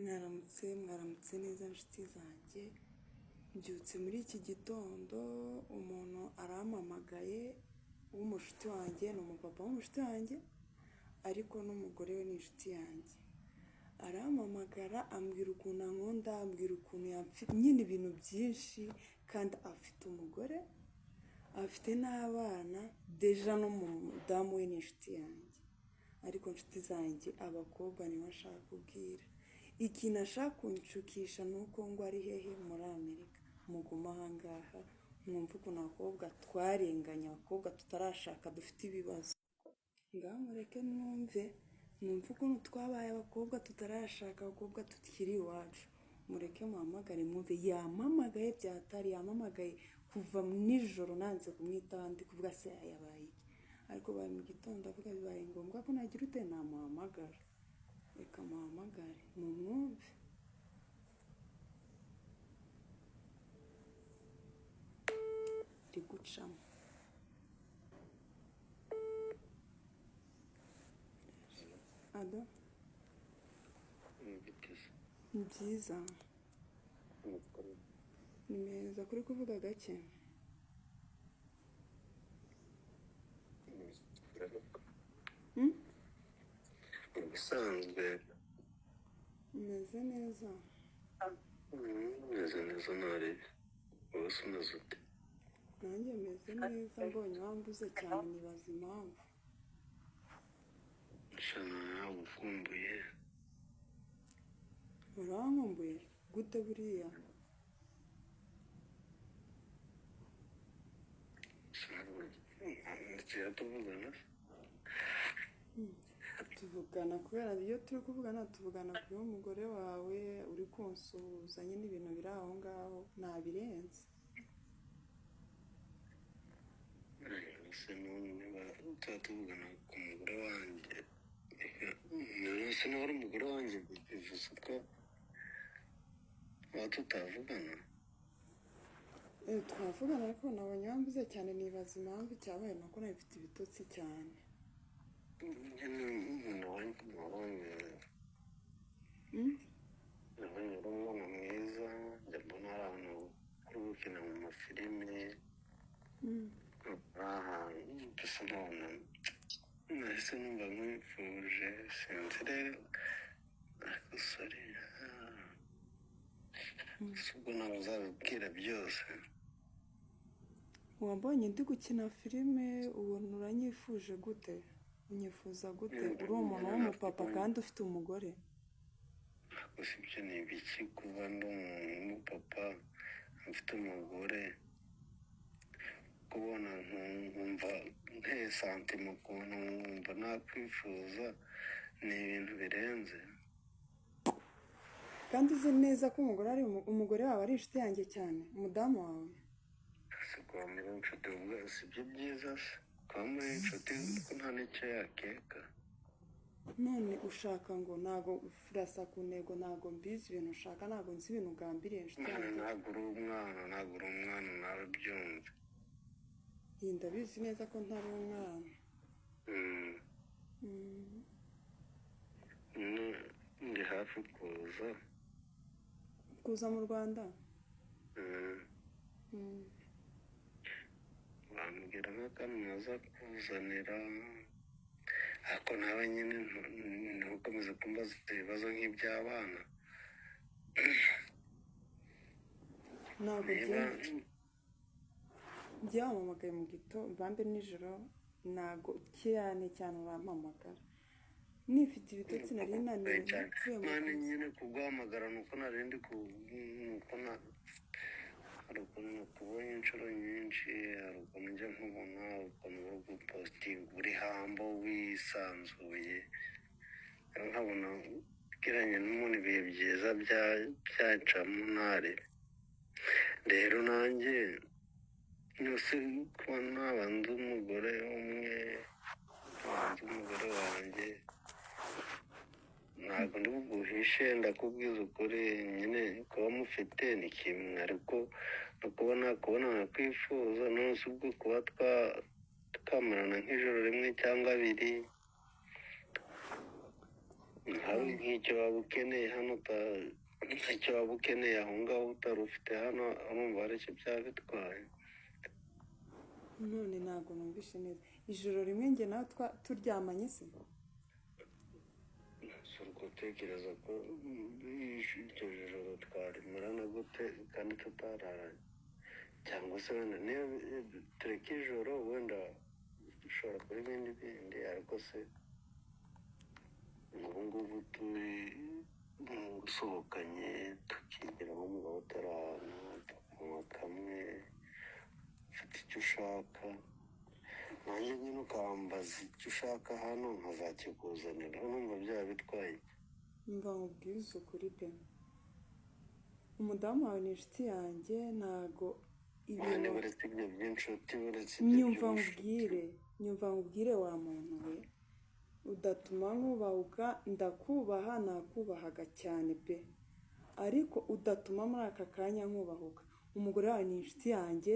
mwaramutse neza nshuti zanjye. Mbyutse muri iki gitondo umuntu arampamagaye w'umushuti wanjye, ni umupapa w'umushuti wanjye ariko n'umugore we ni inshuti yanjye. Arampamagara ambwira ukuntu ankunda, ambwira ukuntu nyine ibintu byinshi, kandi afite umugore, afite n'abana, deja n'umudamu we ni inshuti yanjye. Ariko inshuti zanjye abakobwa nibo ashaka kubwira. Ikintu ashaka kunshukisha ni uko ngo ari hehe muri Amerika. Muguma ahangaha mwumve ukuntu abakobwa twarenganye, abakobwa tutarashaka dufite ibibazo. Ngaho mureke mwumve ukuntu twabaye abakobwa tutarashaka, abakobwa tukiri iwacu. Mureke muhamagare mwumve. Yampamagaye byatari, yampamagaye kuva nijoro nanze kumwitaho, ndi kuvuga se yabaye iki. Ariko baye mu gitondo avuga bibaye ngombwa ko nagira ute namuhamagara. Reka muhamagare mumwumve. Ndi gucamo. Ado? Ni byiza. Ni meza. Kuri kuvuga gake? Ubusanzwe Umeze neza? umeze neza ntari wese umeze ute? Nanjye meze neza, mbonye wambuze cyane nibaza impamvu. Nshana nagukumbuye. Urankumbuye? Gute buriya? Ndetse tuvugana Tuvugana kubera iyo turi kuvugana tuvugana kuri umugore wawe uri kunsuhuza, nyine ibintu biri aho ngaho ntabirenze. ese niba tuvugana ku mugore wanjye, ese niba ari umugore wanjye bivuze ko waba tutavugana? Twavugana ariko nabonye wambuze cyane nibaza impamvu cyabaye, nuko nawe mfite ibitotsi cyane. nabonye uri umwana mwiza, njya mbona ari ahantu uri gukina mu mafilime, ahantu mbese nkabona nahise numva nkwifuje, sinzi rero ariko sori, si ubwo ntabwo uzabibwira byose. Wambonye ndi gukina filime ubona uranyifuje gute? Unyifuza gute? Uri umuntu w'umupapa kandi ufite umugore. gusa ibyo ni ibiki kuba ndi umuntu w'umupapa mfite umugore, kubona nkumva nteye santima ukuntu nkumva nakwifuza, ni ibintu birenze. Kandi uzi neza ko umugore wawe ari inshuti yanjye cyane, umudamu wawe. si kuba muri inshuti ubwo si byo byiza se, kuba muri inshuti ko nta n'icyo yakeka. None ushaka ngo ntago urasa ku ntego, ntago mbizi ibintu ushaka, ntago nzi ibintu ugambiriye inshuti yanjye. ntabwo uri umwana narabyumva. Iyi ndabizi neza ko ntari umwana. Ndi hafi Kuza mu Rwanda? bambwira nk'akantu naza kuzanira, ariko nawe nyine ntukomeze kumbaza ibibazo nk'iby'abana. Ntabwo njye wampamagaye mu gitondo, bambe nijoro ntabwo cyane urampamagara. Nifite ibitotsi nari naniwe napfuye mu mwana kazi. nyine kuguhamagara nuko narindi hari ukuntu nakubonye inshuro nyinshi, hari ukuntu njya nkubona, hari ukuntu uri gupositinga uri hambo wisanzuye, rero nkabona ubwiranye n'umuntu ibihe byiza byacamo ntare. rero nanjye yose kuba nabanze umugore umwe, nabanze umugore wanjye, ntabwo ndi buguhishe, ndakubwiza ukuri nyine kuba mufite ni kimwe, ariko no kuba nakubona nakwifuza, none si ubwo kuba twamarana nk'ijoro rimwe cyangwa abiri, nawe nk'icyo waba ukeneye hano icyo waba ukeneye aho ngaho utari ufite hano urumva hari icyo byaba bitwaye. none ntabwo numvishe neza ijoro rimwe njye nawe turyamanye se si ugutekereza ko iryo joro twarimarana gute kandi tutararanye, cyangwa se wenda niyo tureka ijoro wenda dushobora kuba ibindi bindi, ariko se ubu ngubu turi gusohokanye tukigira nko mu mahoteli ahantu tukanywa kamwe ufite icyo ushaka nanjye nyine ukambaza icyo ushaka hano nkazakikuzanira numva byaba bitwaye. mva nkubwiriza ukuri pe umudamu wawe ni inshuti yanjye ntago ibintu buretse ibyo by'inshuti buretse ibyo nyumva nkubwire wa muntu we udatuma nkubahuka ndakubaha nakubahaga cyane pe ariko udatuma muri aka kanya nkubahuka umugore wawe ni inshuti yanjye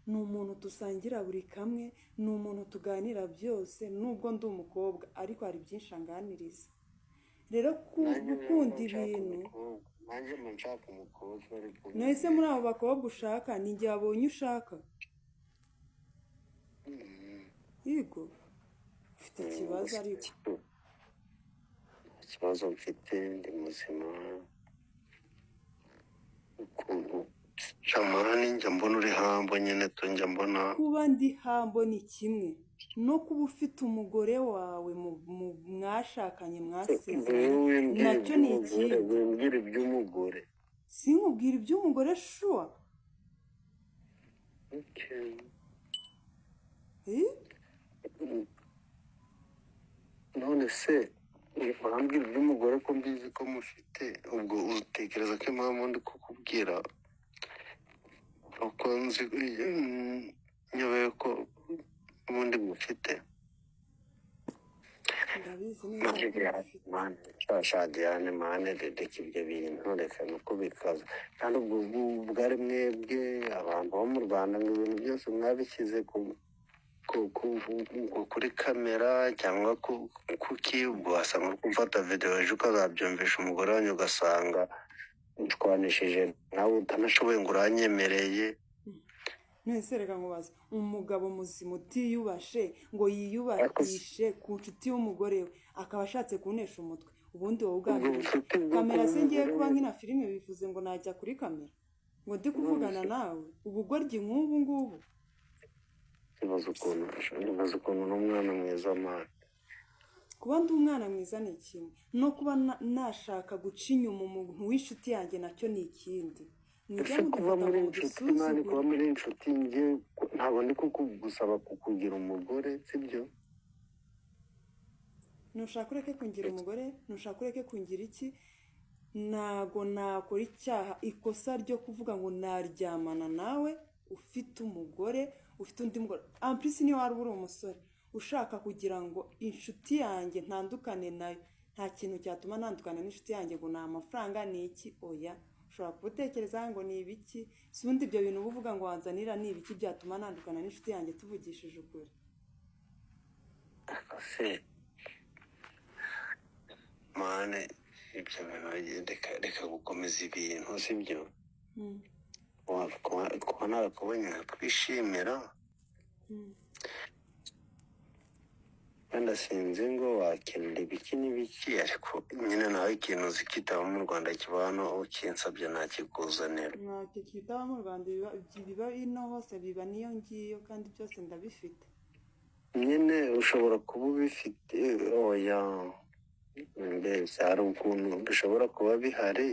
ni umuntu dusangira buri kamwe ni umuntu tuganira byose nubwo ndi umukobwa ariko hari byinshi anganiriza rero gukunda ibintu nanjye mba nshaka umukobwa ariko nahise muri abo bakobwa ushaka ni njye wabonye ushaka yego ufite ikibazo ariko ikibazo mfite ndi muzima ukuntu shamani njya mbona uri hambo nyine njya mbona kuba ndi hambo ni kimwe no kuba ufite umugore wawe mwashakanye mwasezeranye nacyo ni ikindi. wimbwira iby'umugore sinkubwira iby'umugore shuwa none se urambwira iby'umugore ko mbizi ko mufite ubwo utekereza ko impamvu ndi kukubwira uko nzi nyobeye ko ubundi mufite ndabizi neza shadiyane mane reka ibyo bintu reka nuko bikaza kandi ubwo bwari mwebwe abantu bo mu Rwanda ngo ibintu byose mwabishyize kuri kamera cyangwa kuki ubwo wasanga uri gufata videwo ejo ukazabyumvisha umugore wanyu ugasanga utwanishije nawe utanashoboye ngo uranyemereye. nese reka nkubaze umugabo muzima utiyubashe ngo yiyubakishe ku nshuti y'umugore we akaba ashatse kunesha umutwe ubundi wowe uganira kamera se ngiye kuba nkina filime bivuze ngo najya kuri kamera ngo ndi kuvugana nawe ubugoryi nk'ubu ngubu ibaze ukuntu n'umwana mwiza mani kuba ndi umwana mwiza ni kimwe no kuba nashaka guca inyuma umuntu w'inshuti yanjye nacyo ni ikindi kuba muri inshuti mani kuba muri inshuti njye ntabwo ndi kugusaba kukugira umugore sibyo ntushaka ureke kungira umugore ntushaka ureke kungira iki ntago nakora icyaha ikosa ryo kuvuga ngo naryamana nawe ufite umugore ufite undi mugore ampulisi niyo waba uri umusore ushaka kugira ngo inshuti yanjye ntandukane nayo nta kintu cyatuma ntandukana n'inshuti yanjye ngo ni amafaranga ni iki oya ushobora kubutekereza ngo ni ibiki si ubundi ibyo bintu uba uvuga ngo wanzanira ni ibiki byatuma ntandukana n'inshuti yanjye tuvugishije ukuri mane ibyo bintu reka gukomeza ibintu sibyo kuba narakubonye twishimira wenda sinzi ngo wakenera ibiki n'ibiki ariko nyine nawe ikintu uzi kitaba mu Rwanda kiba hano ukinsabye nakikuzanira ntacyo kitaba mu Rwanda biba ino hose biba niyo ngiyo kandi byose ndabifite nyine ushobora kuba ubifite oya mbese hari ukuntu bishobora kuba bihari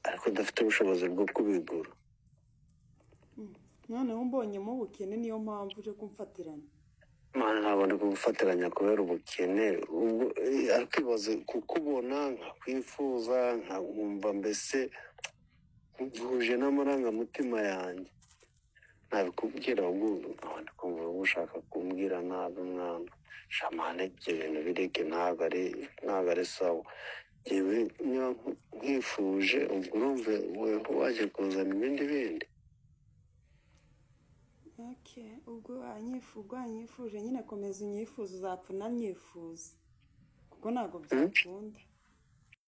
ariko udafite ubushobozi bwo kubigura noneho mbonyemo ubukene niyo mpamvu uje kumfatirana mwana ntabwo ndi kugufatiranya kubera ubukene ariko ibaze kukubona nkakwifuza nkumva mbese nkuje n'amarangamutima yanjye ntabikubwira ahubwo ndi kumva ushaka kumbwira nabi mwana shamane ibyo bintu bireke ntabwo ari sawa yewe niba nkwifuje ubwo urumve weho waje kuzana ibindi bindi ubwo wanyifuje nyine komeza unyifuza uzapfa unanyifuza kuko ntabwo byakunda